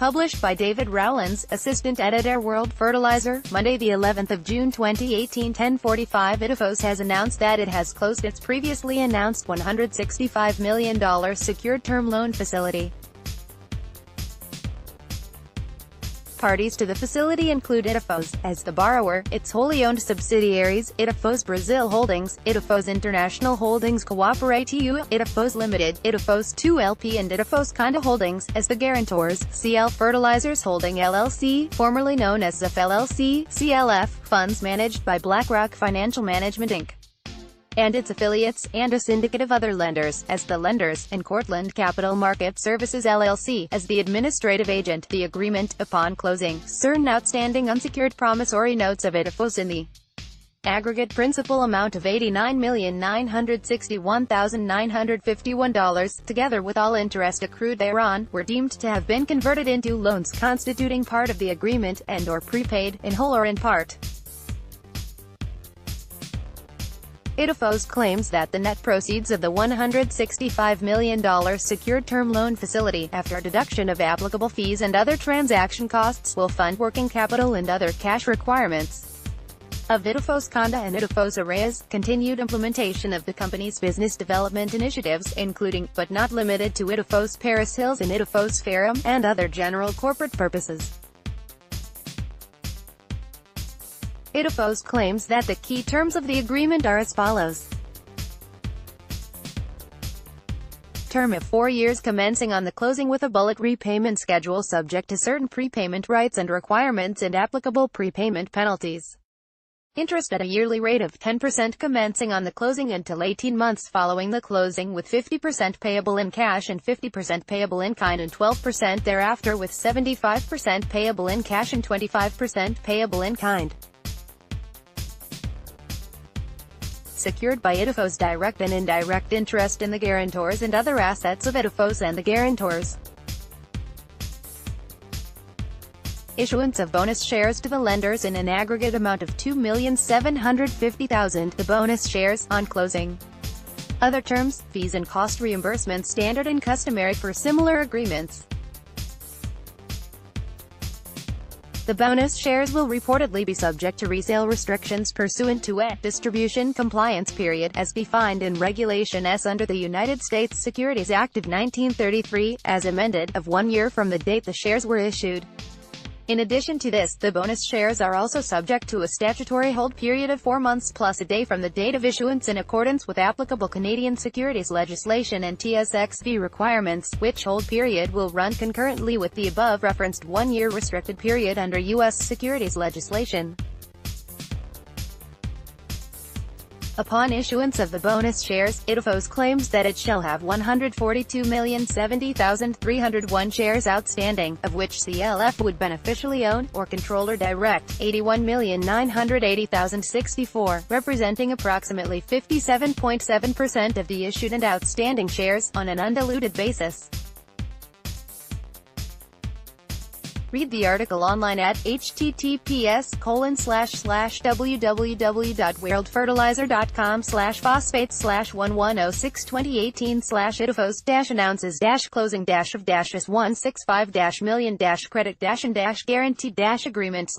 Published by David Rowlands, Assistant Editor World Fertilizer, Monday the 11th of June 2018, 10:45. Itafos has announced that it has closed its previously announced $165 million secured term loan facility. Parties to the facility include Itafos, as the borrower, its wholly owned subsidiaries, Itafos Brazil Holdings, Itafos International Holdings Cooperatie, Itafos Ltd, Itafos LP and Itafos Conda Holdings, as the guarantors, Fertilizers Holding LLC, formerly known as Zaff LLC, CLF, funds managed by BlackRock Financial Management Inc. and its affiliates, and a syndicate of other lenders, as the lenders, and Cortland Capital Market Services LLC, as the administrative agent. The agreement, upon closing, certain outstanding unsecured promissory notes of Itafos in the aggregate principal amount of $89,961,951, together with all interest accrued thereon, were deemed to have been converted into loans constituting part of the agreement, and/or prepaid, in whole or in part. Itafos claims that the net proceeds of the $165 million secured term loan facility, after deduction of applicable fees and other transaction costs, will fund working capital and other cash requirements of Itafos Conda and Itafos Arraes, continued implementation of the company's business development initiatives, including, but not limited to, Itafos Paris Hills and Itafos Ferrum, and other general corporate purposes. Itafos claims that the key terms of the agreement are as follows. Term of 4 years commencing on the closing, with a bullet repayment schedule subject to certain prepayment rights and requirements and applicable prepayment penalties. Interest at a yearly rate of 10% commencing on the closing until 18 months following the closing, with 50% payable in cash and 50% payable in kind, and 12% thereafter, with 75% payable in cash and 25% payable in kind. Secured by Itafos' direct and indirect interest in the guarantors and other assets of Itafos and the guarantors. Issuance of bonus shares to the lenders in an aggregate amount of $2,750,000, the bonus shares, on closing. Other terms, fees and cost reimbursements standard and customary for similar agreements. The bonus shares will reportedly be subject to resale restrictions pursuant to a distribution compliance period, as defined in Regulation S under the United States Securities Act of 1933, as amended, of 1 year from the date the shares were issued. In addition to this, the bonus shares are also subject to a statutory hold period of 4 months plus a day from the date of issuance, in accordance with applicable Canadian securities legislation and TSXV requirements, which hold period will run concurrently with the above-referenced 1-year restricted period under U.S. securities legislation. Upon issuance of the bonus shares, Itafos claims that it shall have 142,070,301 shares outstanding, of which CLF would beneficially own, or control or direct, 81,980,064, representing approximately 57.7% of the issued and outstanding shares, on an undiluted basis. Read the article online at https://www.worldfertilizer.com/phosphates/1106-2018/Itafos-announces-closing-of-S165-million-credit-and-guarantee-agreement/